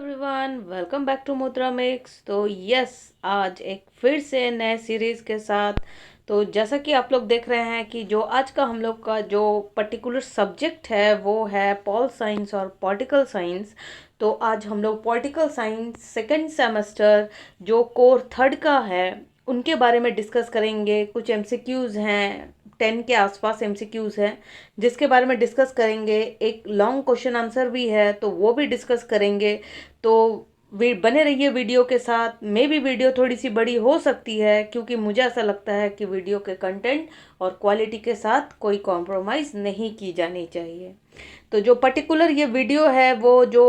Everyone, welcome back to मुद्रा mix. तो yes, आज एक फिर से नए सीरीज़ के साथ। तो जैसा कि आप लोग देख रहे हैं कि जो आज का हम लोग का जो पर्टिकुलर सब्जेक्ट है वो है पॉल साइंस और पॉलिटिकल साइंस। तो आज हम लोग पॉलिटिकल साइंस सेकंड सेमेस्टर जो कोर थर्ड का है उनके बारे में डिस्कस करेंगे। कुछ एमसीक्यूज़ हैं, 10 के आसपास एमसीक्यूज़ हैं जिसके बारे में डिस्कस करेंगे। एक लॉन्ग क्वेश्चन आंसर भी है तो वो भी डिस्कस करेंगे। तो बने रहिए वीडियो के साथ। मे भी वीडियो थोड़ी सी बड़ी हो सकती है क्योंकि मुझे ऐसा लगता है कि वीडियो के कंटेंट और क्वालिटी के साथ कोई कॉम्प्रोमाइज़ नहीं की जानी चाहिए। तो जो पर्टिकुलर ये वीडियो है वो जो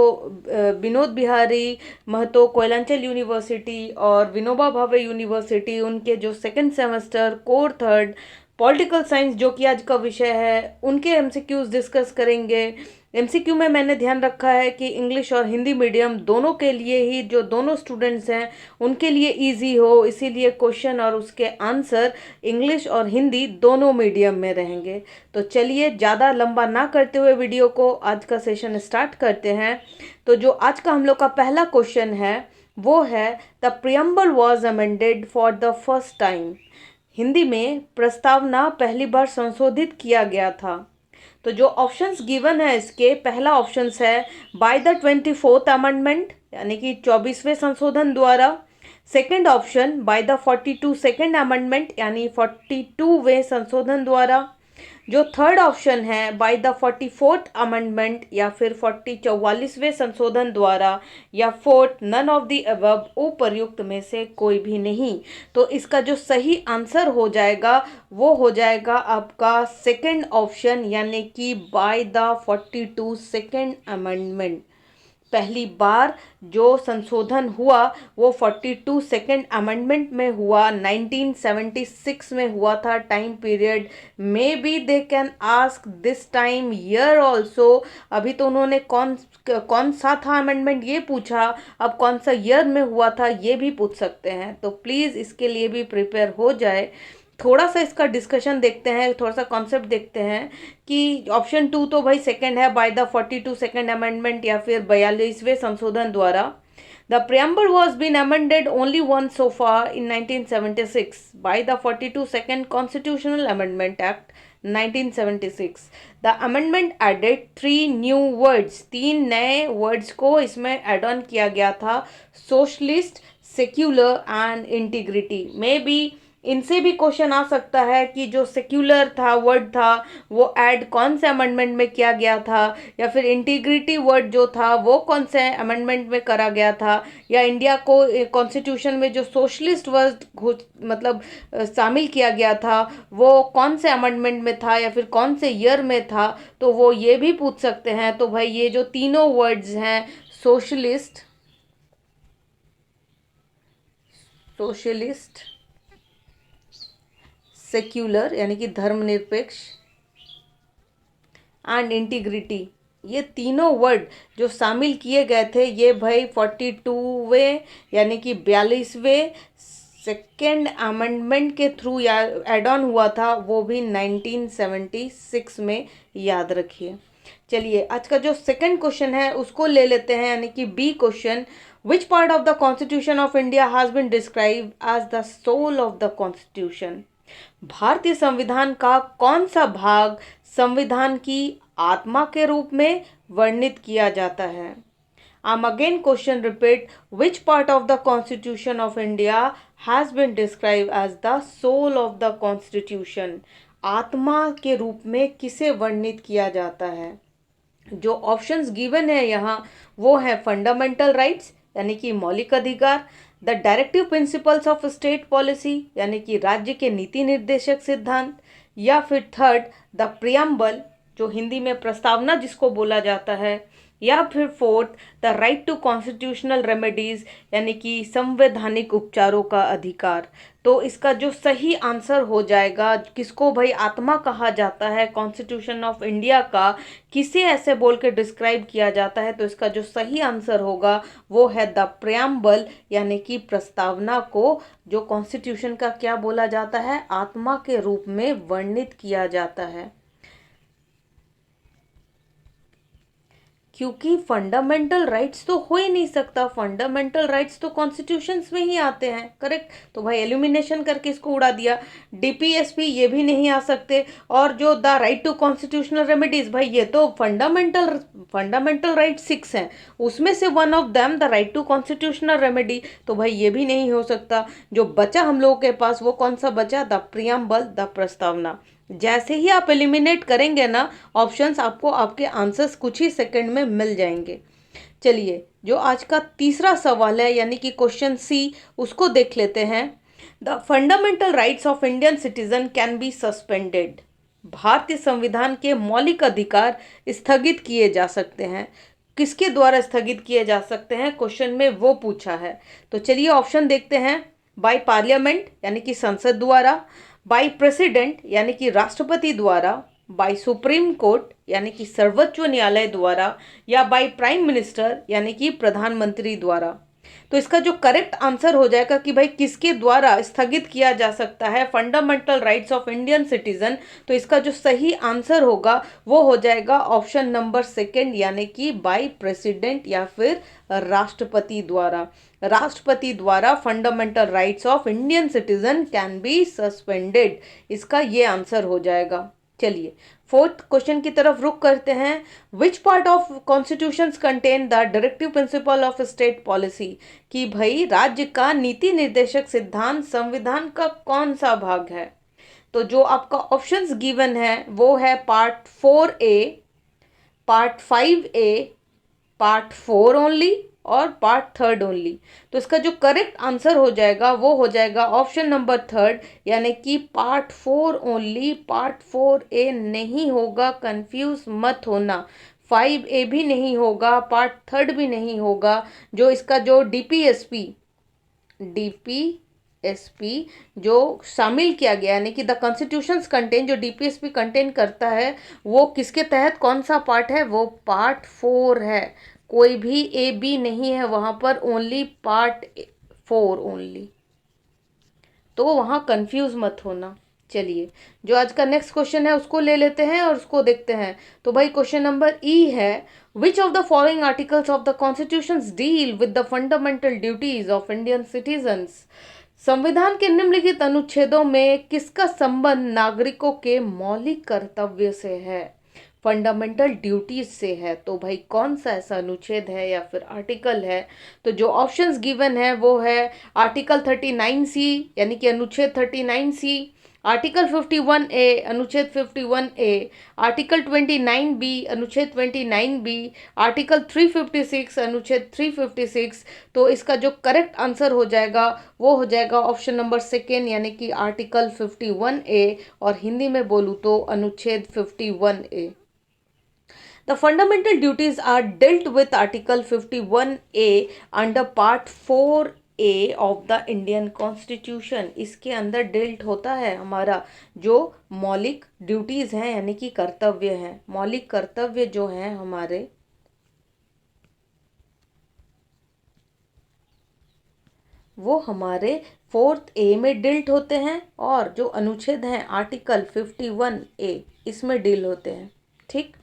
विनोद बिहारी महतो कोयलांचल यूनिवर्सिटी और विनोबा भावे यूनिवर्सिटी उनके जो second semester core third political science जो कि आज का विषय है उनके एमसीक्यूज डिस्कस करेंगे। एमसीक्यू में मैंने ध्यान रखा है कि इंग्लिश और हिंदी मीडियम दोनों के लिए ही, जो दोनों स्टूडेंट्स हैं उनके लिए इजी हो, इसीलिए क्वेश्चन और उसके आंसर इंग्लिश और हिंदी दोनों मीडियम में रहेंगे। तो चलिए ज़्यादा लंबा ना करते हुए वीडियो को आज का सेशन स्टार्ट करते हैं। तो जो आज का हम लोग का पहला क्वेश्चन है वो है the preamble was amended for the first time. Hindi में प्रस्तावना पहली बार संशोधित किया गया था। तो जो ऑप्शंस गिवन है इसके, पहला ऑप्शंस है बाय द 24th अमेंडमेंट यानी कि 24वें संशोधन द्वारा। Second option by the 42 second amendment यानी 42वें संशोधन द्वारा। जो थर्ड ऑप्शन है बाय द 44th अमेंडमेंट या फिर 44वें संशोधन द्वारा, या fourth none of the above, उपर्युक्त में से कोई भी नहीं। तो इसका जो सही आंसर हो जाएगा वो हो जाएगा आपका सेकंड ऑप्शन यानी कि बाय द 42 सेकंड अमेंडमेंट। पहली बार जो संशोधन हुआ वो 42 सेकेंड अमेंडमेंट में हुआ, 1976 में हुआ था। Time period may be they can ask this time year also. अभी तो उन्होंने कौन कौन सा था अमेंडमेंट ये पूछा, अब कौन सा ईयर में हुआ था ये भी पूछ सकते हैं। तो प्लीज़ इसके लिए भी प्रिपेयर हो जाए। थोड़ा सा इसका डिस्कशन देखते हैं, थोड़ा सा कॉन्सेप्ट देखते हैं कि ऑप्शन 2 तो भाई सेकंड है बाय द 42 सेकंड अमेंडमेंट या फिर 42वें संशोधन द्वारा। The preamble was been amended only once so far in 1976 by the 42 Second Constitutional Amendment Act 1976. The amendment added 3 new words. 3 नए वर्ड्स को इसमें एड ऑन किया गया था, socialist, secular and integrity. May be इनसे भी क्वेश्चन आ सकता है कि जो सेक्युलर था वर्ड था वो ऐड कौन से अमेंडमेंट में किया गया था, या फिर इंटीग्रिटी वर्ड जो था वो कौन से अमेंडमेंट में करा गया था, या इंडिया को कॉन्स्टिट्यूशन में जो सोशलिस्ट वर्ड मतलब शामिल किया गया था वो कौन से अमेंडमेंट में था या फिर कौन से ईयर में था। तो वो ये भी पूछ सकते हैं। तो भाई ये जो तीनों वर्ड्स हैं, सोशलिस्ट, सोशलिस्ट, सेक्युलर यानी कि धर्मनिरपेक्ष, एंड इंटीग्रिटी, ये तीनों वर्ड जो शामिल किए गए थे ये भाई 42वें यानी कि 42वें सेकेंड अमेंडमेंट के थ्रू एड ऑन हुआ था, वो भी 1976 में, याद रखिए। चलिए आज का जो सेकंड क्वेश्चन है उसको ले लेते हैं यानी कि B question. Which part of the constitution of India has been describe as the soul of the constitution. भारतीय संविधान का कौन सा भाग संविधान की आत्मा के रूप में वर्णित किया जाता है। I'm again question repeat, which part of the Constitution of India has been described as the soul of the Constitution? आत्मा के रूप में किसे वर्णित किया जाता है। जो ऑप्शंस गिवन है यहाँ वो है फंडामेंटल राइट्स यानी कि मौलिक अधिकार, the directive principles of state policy यानी कि राज्य के नीति निर्देशक सिद्धांत, या फिर थर्ड द प्रियम्बल जो हिंदी में प्रस्तावना जिसको बोला जाता है, या फिर fourth the right to constitutional remedies यानी कि संवैधानिक उपचारों का अधिकार। तो इसका जो सही आंसर हो जाएगा, किसको भाई आत्मा कहा जाता है कॉन्स्टिट्यूशन ऑफ इंडिया का, किसे ऐसे बोल के डिस्क्राइब किया जाता है, तो इसका जो सही आंसर होगा वो है द प्रियम्बल यानी कि प्रस्तावना को जो कॉन्स्टिट्यूशन का क्या बोला जाता है, आत्मा के रूप में वर्णित किया जाता है। क्योंकि फंडामेंटल राइट्स तो हो ही नहीं सकता, फंडामेंटल राइट्स तो कॉन्स्टिट्यूशंस में ही आते हैं, करेक्ट। तो भाई एलिमिनेशन करके इसको उड़ा दिया। डीपीएसपी ये भी नहीं आ सकते। और जो the right to constitutional remedies, भाई ये तो फंडामेंटल फंडामेंटल राइट 6 हैं, उसमें से one of them the right to constitutional remedy, तो भाई ये भी नहीं हो सकता। जो बचा हम लोगों के पास वो कौन सा बचा, द प्रियम्बल, द प्रस्तावना। जैसे ही आप एलिमिनेट करेंगे ना ऑप्शंस, आपको आपके आंसर्स कुछ ही सेकंड में मिल जाएंगे। चलिए जो आज का तीसरा सवाल है यानी कि क्वेश्चन सी, उसको देख लेते हैं। The fundamental rights of Indian citizen can be suspended. भारतीय संविधान के मौलिक अधिकार स्थगित किए जा सकते हैं। किसके द्वारा स्थगित किए जा सकते हैं, क्वेश्चन में वो पूछा है। तो चलिए ऑप्शन देखते हैं। बाय पार्लियामेंट यानी कि संसद द्वारा, बाय प्रेसिडेंट यानी कि राष्ट्रपति द्वारा, बाय सुप्रीम कोर्ट यानी कि सर्वोच्च न्यायालय द्वारा, या बाय प्राइम मिनिस्टर यानी कि प्रधानमंत्री द्वारा। तो इसका जो करेक्ट आंसर हो जाएगा कि भाई किसके द्वारा स्थगित किया जा सकता है fundamental rights of Indian citizen, तो इसका जो सही आंसर होगा वो हो जाएगा ऑप्शन नंबर सेकंड यानी कि बाय प्रेसिडेंट या फिर राष्ट्रपति द्वारा। राष्ट्रपति द्वारा fundamental rights of Indian citizen can be suspended, इसका ये आंसर हो जाएगा। चलिए फोर्थ क्वेश्चन की तरफ रुक करते हैं। विच part of constitutions contain the directive principle of state policy, कि भाई राज्य का नीति निर्देशक सिद्धांत संविधान का कौन सा भाग है। तो जो आपका ऑप्शंस गिवन है वो है part 4A, part 5A, part 4 only और पार्ट 3 ओनली। तो इसका जो करेक्ट आंसर हो जाएगा वो हो जाएगा ऑप्शन नंबर 3 यानी कि पार्ट 4 ओनली। पार्ट 4A नहीं होगा, कंफ्यूज मत होना। 5A भी नहीं होगा, पार्ट 3 भी नहीं होगा। जो इसका जो डीपीएसपी जो शामिल किया गया यानी कि द कॉन्स्टिट्यूशंस कंटेन, जो डीपीएसपी कंटेन करता है वो किसके तहत, कौन सा पार्ट है, वो पार्ट 4 है। कोई भी ए बी नहीं है वहां पर, ओनली पार्ट 4 ओनली। तो वहां कंफ्यूज मत होना। चलिए जो आज का नेक्स्ट क्वेश्चन है उसको ले लेते हैं और उसको देखते हैं। तो भाई क्वेश्चन नंबर ई है, which of the following articles of the constitution deal with the fundamental duties of Indian citizens. संविधान के निम्नलिखित अनुच्छेदों में किसका संबंध नागरिकों के मौलिक कर्तव्य से है, फंडामेंटल ड्यूटीज से है। तो भाई कौन सा ऐसा अनुच्छेद है या फिर आर्टिकल है। तो जो ऑप्शंस गिवन है वो है आर्टिकल 39C यानी कि अनुच्छेद 39C, आर्टिकल 51A अनुच्छेद 51A, आर्टिकल 29B अनुच्छेद 29B, आर्टिकल 356 अनुच्छेद 356। तो इसका जो करेक्ट आंसर हो जाएगा वो हो जाएगा ऑप्शन नंबर सेकेंड यानी कि आर्टिकल 51A, और हिंदी में बोलूँ तो अनुच्छेद 51A। The fundamental duties are dealt with Article 51A under Part 4A of the Indian Constitution। इसके अंदर डिल्ट होता है हमारा जो मौलिक ड्यूटीज हैं यानी कि कर्तव्य हैं, मौलिक कर्तव्य जो हैं हमारे वो हमारे 4A में डिल्ट होते हैं, और जो अनुच्छेद हैं आर्टिकल 51A इसमें डील होते हैं। ठीक,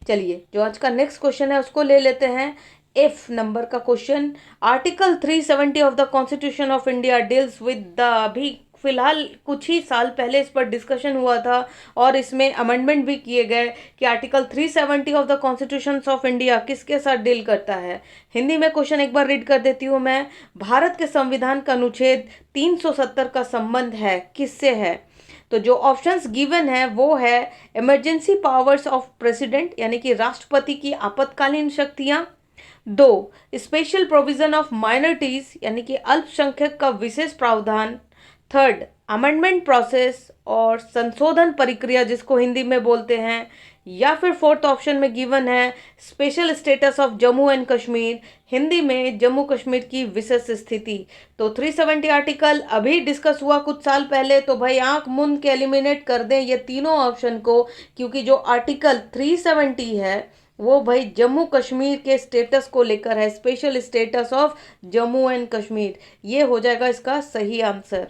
चलिए जो आज का नेक्स्ट क्वेश्चन है उसको ले लेते हैं। एफ नंबर का question, article 370 of the constitution of India deals with the, अभी फिलहाल कुछ ही साल पहले इस पर डिस्कशन हुआ था और इसमें अमेंडमेंट भी किए गए कि article 370 of the constitution of India किसके साथ डील करता है। हिंदी में क्वेश्चन एक बार रीड कर देती हूँ मैं। भारत के संविधान का अनुच्छेद 370 का संबंध है किससे है। तो जो ऑप्शंस गिवन है वो है इमरजेंसी पावर्स ऑफ प्रेसिडेंट यानी कि राष्ट्रपति की आपातकालीन शक्तियां, 2 स्पेशल प्रोविजन ऑफ माइनॉरिटीज यानी कि अल्पसंख्यक का विशेष प्रावधान, 3 अमेंडमेंट प्रोसेस और संशोधन प्रक्रिया जिसको हिंदी में बोलते हैं, या फिर 4th ऑप्शन में गिवन है special status of Jammu and Kashmir, Hindi में जम्मू कश्मीर की विशेष स्थिति। तो 370 आर्टिकल अभी डिस्कस हुआ कुछ साल पहले, तो भाई आंख मूंद के एलिमिनेट कर दें ये तीनों ऑप्शन को, क्योंकि जो आर्टिकल 370 है वो भाई जम्मू कश्मीर के स्टेटस को लेकर है, special status of Jammu and Kashmir. ये हो जाएगा इसका सही आंसर।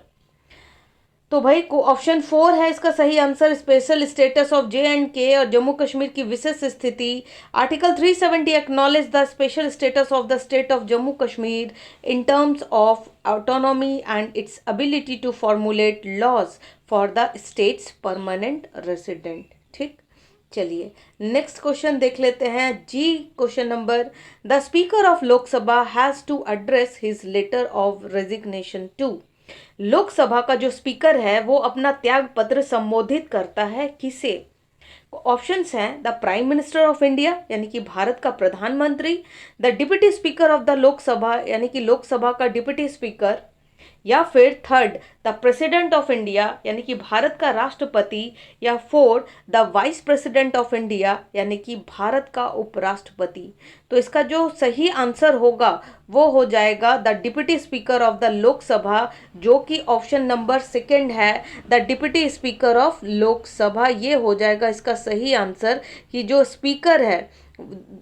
तो भाई को ऑप्शन 4 है इसका सही answer, special status of J&K और जम्मू कश्मीर की विशेष स्थिति। Article 370 acknowledge the special status of the state of Jammu Kashmir in terms of autonomy and its ability to formulate laws for the state's permanent resident. ठीक, चलिए नेक्स्ट क्वेश्चन देख लेते हैं जी। Question number, the speaker of Lok Sabha has to address his letter of resignation to. Lok Sabha का जो speaker है वो अपना त्याग पत्र संबोधित करता है किसे? ऑप्शंस हैं the prime minister of India यानी कि भारत का प्रधानमंत्री, the deputy speaker of the Lok Sabha यानी कि लोकसभा का डिप्टी स्पीकर, या फिर third the president of India यानी कि भारत का राष्ट्रपति, या fourth the vice president of India यानी कि भारत का उपराष्ट्रपति। तो इसका जो सही आंसर होगा वो हो जाएगा the deputy speaker of the Lok Sabha, जो कि ऑप्शन नंबर सेकंड है, the deputy speaker of Lok Sabha. ये हो जाएगा इसका सही आंसर कि जो स्पीकर है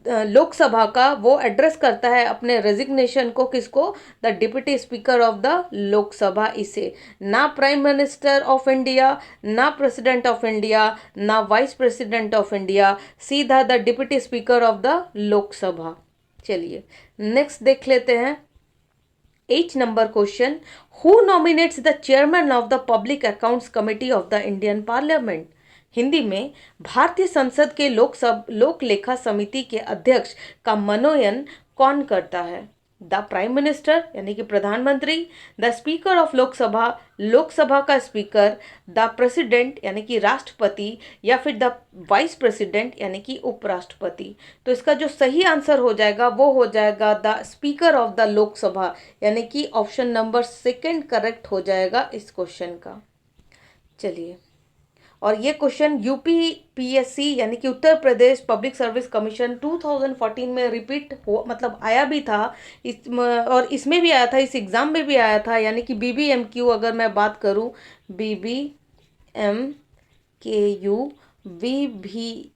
लोकसभा का वो एड्रेस करता है अपने रेजिग्नेशन को, किसको? The deputy speaker of the Lok Sabha. इसे ना प्राइम मिनिस्टर ऑफ इंडिया, ना प्रेसिडेंट ऑफ इंडिया, ना वाइस प्रेसिडेंट ऑफ इंडिया, सीधा the deputy speaker of the Lok Sabha. चलिए नेक्स्ट देख लेते हैं 8 number question, who nominates the chairman of the public accounts committee of the Indian parliament. Hindi में भारतीय संसद के लोक लेखा समिति के अध्यक्ष का मनोनयन कौन करता है? द प्राइम मिनिस्टर यानी कि प्रधानमंत्री, the speaker of Lok Sabha, Lok Sabha का स्पीकर, द प्रेसिडेंट यानी कि राष्ट्रपति, या फिर द वाइस प्रेसिडेंट यानी कि उपराष्ट्रपति। तो इसका जो सही आंसर हो जाएगा वो हो जाएगा the speaker of the Lok Sabha, यानी कि ऑप्शन नंबर सेकंड करेक्ट हो जाएगा इस क्वेश्चन का। चलिए, और ये क्वेश्चन यूपीपीएससी यानी कि Uttar Pradesh public service commission 2014 में रिपीट हो, मतलब आया भी था और इसमें भी आया था, इस एग्ज़ाम में भी आया था, यानी कि बीबीएमक्यू अगर मैं बात करूं, बीबीएमकेयू वी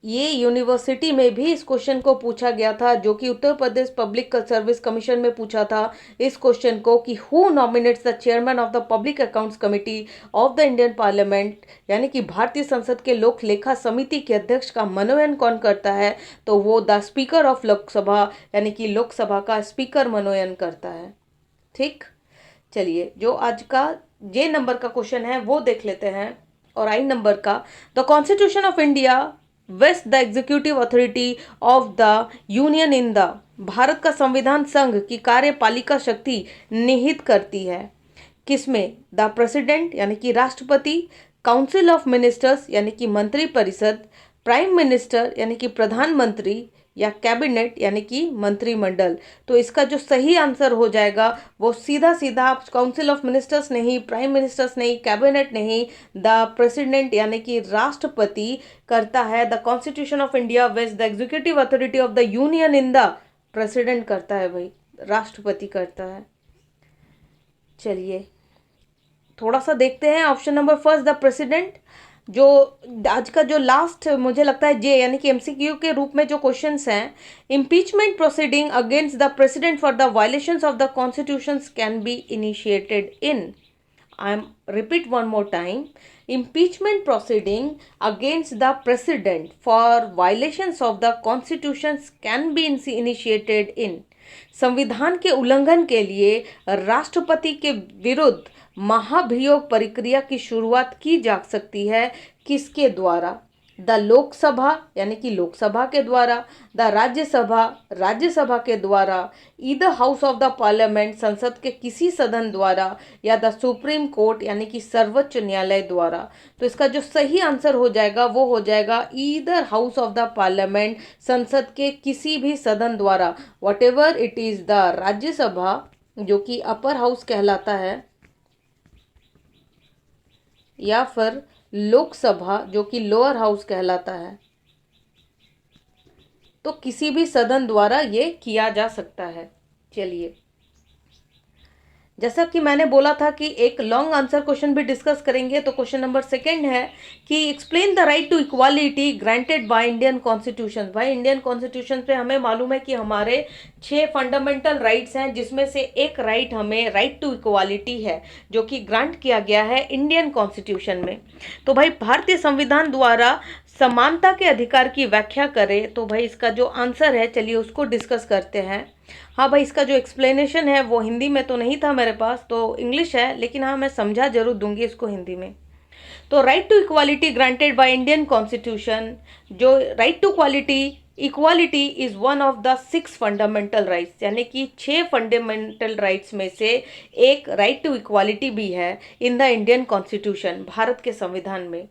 ये यूनिवर्सिटी में भी इस क्वेश्चन को पूछा गया था, जो कि Uttar Pradesh public service commission में पूछा था इस क्वेश्चन को कि who nominates the chairman of the public accounts committee of the Indian parliament, यानी कि भारतीय संसद के लोक लेखा समिति के अध्यक्ष का मनोनयन कौन करता है? तो वो द स्पीकर ऑफ लोकसभा यानी कि लोकसभा का स्पीकर मनोनयन करता है। ठीक, चलिए जो आज का जे नंबर का क्वेश्चन है वो देख लेते हैं। और आई नंबर का, the constitution of India vest the executive authority of the union in the, Bharat का संविधान संघ की कार्यपालिका शक्ति निहित करती है किसमें? द प्रेसिडेंट यानी कि राष्ट्रपति, काउंसिल ऑफ मिनिस्टर्स यानी कि मंत्रिपरिषद, प्राइम मिनिस्टर यानी कि प्रधानमंत्री, या कैबिनेट यानी कि मंत्रिमंडल। तो इसका जो सही आंसर हो जाएगा वो सीधा सीधा काउंसिल ऑफ मिनिस्टर्स नहीं, प्राइम मिनिस्टर्स नहीं, कैबिनेट नहीं, द प्रेसिडेंट यानी कि राष्ट्रपति करता है। The constitution of India vest the executive authority of the union in the, president करता है भाई, राष्ट्रपति करता है। चलिए थोड़ा सा देखते हैं option number first the president. जो आज का जो लास्ट मुझे लगता है जे यानी कि एमसीक्यू के रूप में जो क्वेश्चंस हैं, impeachment proceeding against the president for the violations of the constitutions can be initiated in, I am repeat one more time, impeachment proceeding against the president for violations of the constitutions can be initiated in, संविधान के उल्लंघन के लिए राष्ट्रपति के विरुद्ध महाभियोग प्रक्रिया की शुरुआत की जा सकती है किसके द्वारा? द लोकसभा यानी कि लोकसभा के द्वारा, द राज्यसभा राज्यसभा के द्वारा, either house of the parliament संसद के किसी सदन द्वारा, या द सुप्रीम कोर्ट यानी कि सर्वोच्च न्यायालय द्वारा। तो इसका जो सही आंसर हो जाएगा वो हो जाएगा either house of the parliament, संसद के किसी भी सदन द्वारा, what ever it is the Rajya Sabha जो कि अपर हाउस कहलाता है, या फिर लोकसभा जो कि लोअर हाउस कहलाता है। तो किसी भी सदन द्वारा ये किया जा सकता है। चलिए जैसा कि मैंने बोला था कि एक लॉन्ग आंसर क्वेश्चन भी डिस्कस करेंगे, तो क्वेश्चन नंबर सेकंड है कि explain the right to equality granted by Indian constitution. भाई इंडियन कॉन्स्टिट्यूशन पे हमें मालूम है कि हमारे 6 फंडामेंटल राइट्स हैं, जिसमें से एक राइट हमें राइट टू इक्वालिटी है, जो कि ग्रांट किया गया है इंडियन कॉन्स्टिट्यूशन में। तो भाई भारतीय संविधान द्वारा समानता के अधिकार की व्याख्या करें, तो भाई इसका जो आंसर है चलिए उसको डिस्कस करते हैं। हाँ भाई, इसका जो एक्सप्लेनेशन है वो हिंदी में तो नहीं था मेरे पास, तो इंग्लिश है, लेकिन हाँ मैं समझा जरूर दूंगी इसको हिंदी में। तो right to equality granted by Indian constitution, जो right to quality equality is one of the 6 fundamental rights, यानी कि 6 फंडामेंटल राइट्स में से एक राइट टू इक्वालिटी भी है in the Indian constitution, Bharat के संविधान में।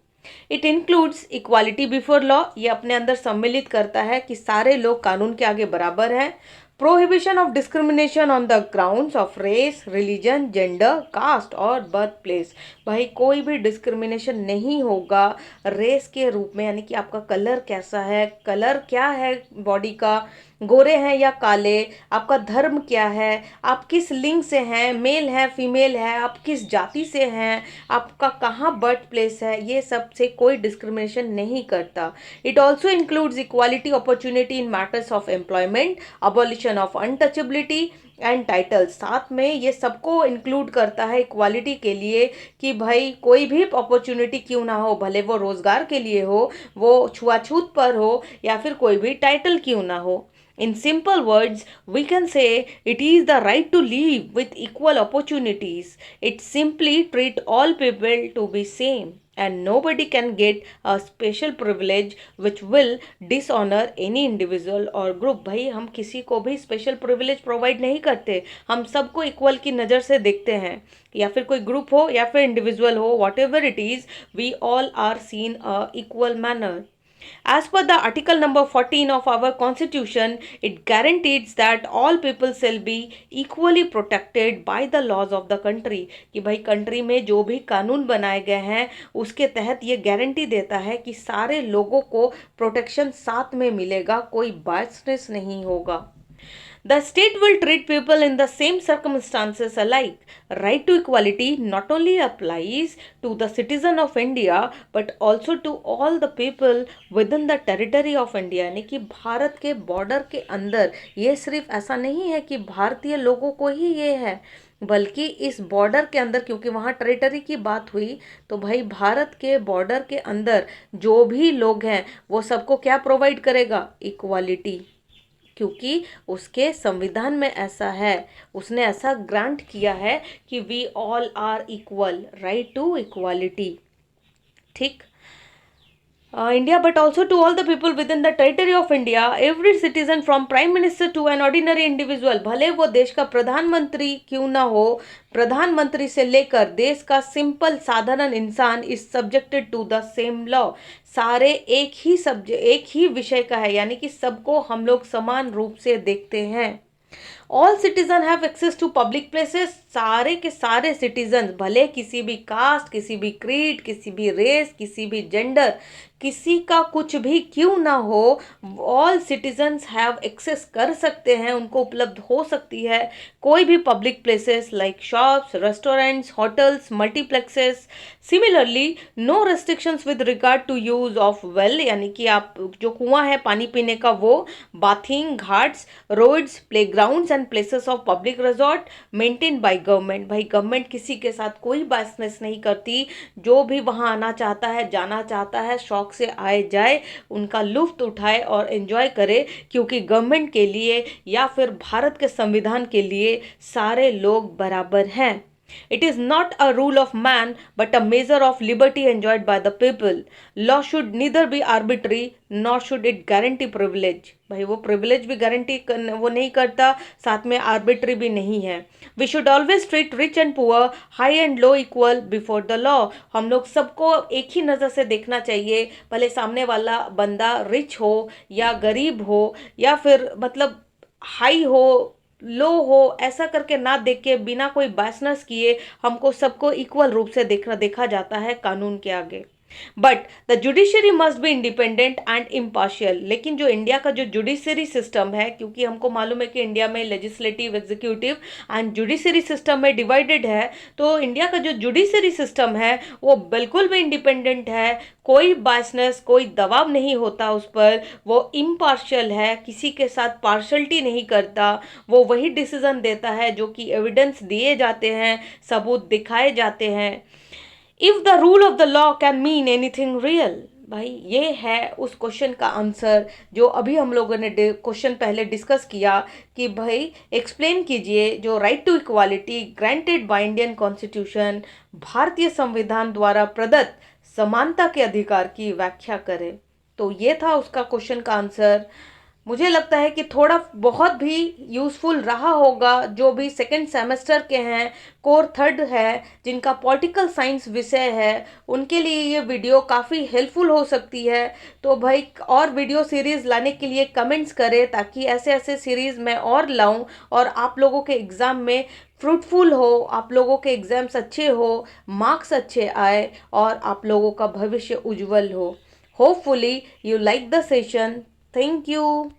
It includes equality before law, ये अपने अंदर सम्मिलित करता है कि सारे लोग कानून के आगे बराबर हैं। Prohibition of discrimination on the grounds of race, religion, gender, caste और बर्थ प्लेस। भाई कोई भी डिस्क्रिमिनेशन नहीं होगा रेस के रूप में, यानी कि आपका कलर कैसा है, कलर क्या है बॉडी का, गोरे हैं या काले, आपका धर्म क्या है, आप किस लिंग से हैं, मेल है फीमेल है, आप किस जाति से हैं, आपका कहाँ बर्थ प्लेस है, ये सब से कोई डिस्क्रिमिनेशन नहीं करता। It also includes equality opportunity in matters of employment, abolition of untouchability and title. साथ में ये सबको इंक्लूड करता है इक्वालिटी के लिए कि भाई कोई भी अपॉर्चुनिटी क्यों ना हो, भले वो रोजगार के लिए हो, वो छुआछूत पर हो, या फिर कोई भी टाइटल क्यों ना हो। In simple words, we can say it is the right to live with equal opportunities. It simply treat all people to be same, and nobody can get a special privilege which will dishonor any individual or group. भाई हम किसी को भी special privilege provide नहीं करते, हम सबको equal की नज़र से देखते हैं, या फिर कोई ग्रुप हो या फिर इंडिविजुअल हो, whatever it is, we all are seen a equal manner. As per the article number 14 of our constitution, it guarantees that all people shall be equally protected by the laws of the country. कि भाई country में जो भी कानून बनाए गए हैं उसके तहत ये गारंटी देता है कि सारे लोगों को प्रोटेक्शन साथ में मिलेगा, कोई बायसनेस नहीं होगा. The state will treat people in the same circumstances alike. Right to equality not only applies to the citizen of India but also to all the people within the territory of India. यानी कि भारत के border के अंदर ये सिर्फ ऐसा नहीं है कि भारतीय लोगों को ही ये है, बल्कि इस बॉर्डर के अंदर, क्योंकि वहाँ टेरिटरी की बात हुई, तो भाई भारत के बॉर्डर के अंदर जो भी लोग हैं वो सबको क्या प्रोवाइड करेगा, इक्वालिटी, क्योंकि उसके संविधान में ऐसा है, उसने ऐसा ग्रांट किया है कि we all are equal, right to equality. ठीक, India, but also to all the people within the territory of India, every citizen from Prime Minister to an ordinary individual, भले वो देश का प्रधानमंत्री क्यों ना हो, प्रधानमंत्री से लेकर देश का सिंपल साधारण इंसान is subjected to the same law. सारे एक ही विषय का है, यानी कि सबको हम लोग समान रूप से देखते हैं. All citizen have access to public places. सारे के सारे सिटीजन, भले किसी भी कास्ट, किसी भी क्रीड, किसी भी रेस, किसी भी जेंडर, किसी का कुछ भी क्यों ना हो, ऑल सिटीजन्स हैव एक्सेस कर सकते हैं, उनको उपलब्ध हो सकती है कोई भी public places like shops, restaurants, hotels, multiplexes. Similarly no restrictions with regard to use of well, यानी कि आप जो कुआं है पानी पीने का वो, bathing, ghats, roads, playgrounds and places of public resort maintain by government. भाई गवर्नमेंट किसी के साथ कोई बायसनेस नहीं करती, जो भी वहाँ आना चाहता है, जाना चाहता है, शौक से आए जाए, उनका लुफ्त उठाए और एंजॉय करे, क्योंकि गवर्नमेंट के लिए या फिर भारत के संविधान के लिए सारे लोग बराबर हैं. It is not a rule of man but a measure of liberty enjoyed by the people. Law should neither be arbitrary nor should it guarantee privilege. भाई वो privilege भी गारंटी वो नहीं करता, साथ में arbitrary भी नहीं है. We should always treat rich and poor, high and low equal before the law. हम लोग सबको एक ही नज़र से देखना चाहिए, भले सामने वाला बंदा रिच हो या गरीब हो या फिर मतलब हाई हो लो हो, ऐसा करके ना देख के, बिना कोई बायसनेस किए हमको सबको इक्वल रूप से देखा जाता है कानून के आगे. But the judiciary must be independent and impartial. लेकिन जो इंडिया का जो जुडिशरी सिस्टम है, क्योंकि हमको मालूम है कि इंडिया में legislative, executive and judiciary system में डिवाइडेड है, तो इंडिया का जो जुडिशरी सिस्टम है वो बिल्कुल भी इंडिपेंडेंट है। कोई बायसनेस, कोई दबाव नहीं होता उस पर। वो इम्पार्शियल है, किसी के साथ पार्शलिटी नहीं करता। वो वही डिसीजन देता है जो कि एविडेंस दिए जाते हैं, सबूत दिखाए जाते हैं। If the rule of the law can mean anything real, भाई ये है उस क्वेश्चन का आंसर जो अभी हम लोगों ने क्वेश्चन पहले डिस्कस किया कि भाई एक्सप्लेन कीजिए जो right to equality granted by Indian constitution, भारतीय संविधान द्वारा प्रदत्त समानता के अधिकार की व्याख्या करें। तो ये था उसका क्वेश्चन का आंसर। मुझे लगता है कि थोड़ा बहुत भी यूज़फुल रहा होगा जो भी सेकंड सेमेस्टर के हैं, कोर थर्ड है, जिनका पॉलिटिकल साइंस विषय है, उनके लिए ये वीडियो काफ़ी हेल्पफुल हो सकती है। तो भाई और वीडियो सीरीज़ लाने के लिए कमेंट्स करें ताकि ऐसे ऐसे सीरीज़ मैं और लाऊं और आप लोगों के एग्ज़ाम में फ्रूटफुल हो, आप लोगों के एग्ज़ाम्स अच्छे हो, मार्क्स अच्छे आए और आप लोगों का भविष्य उज्जवल हो। Hopefully you like the session. Thank you.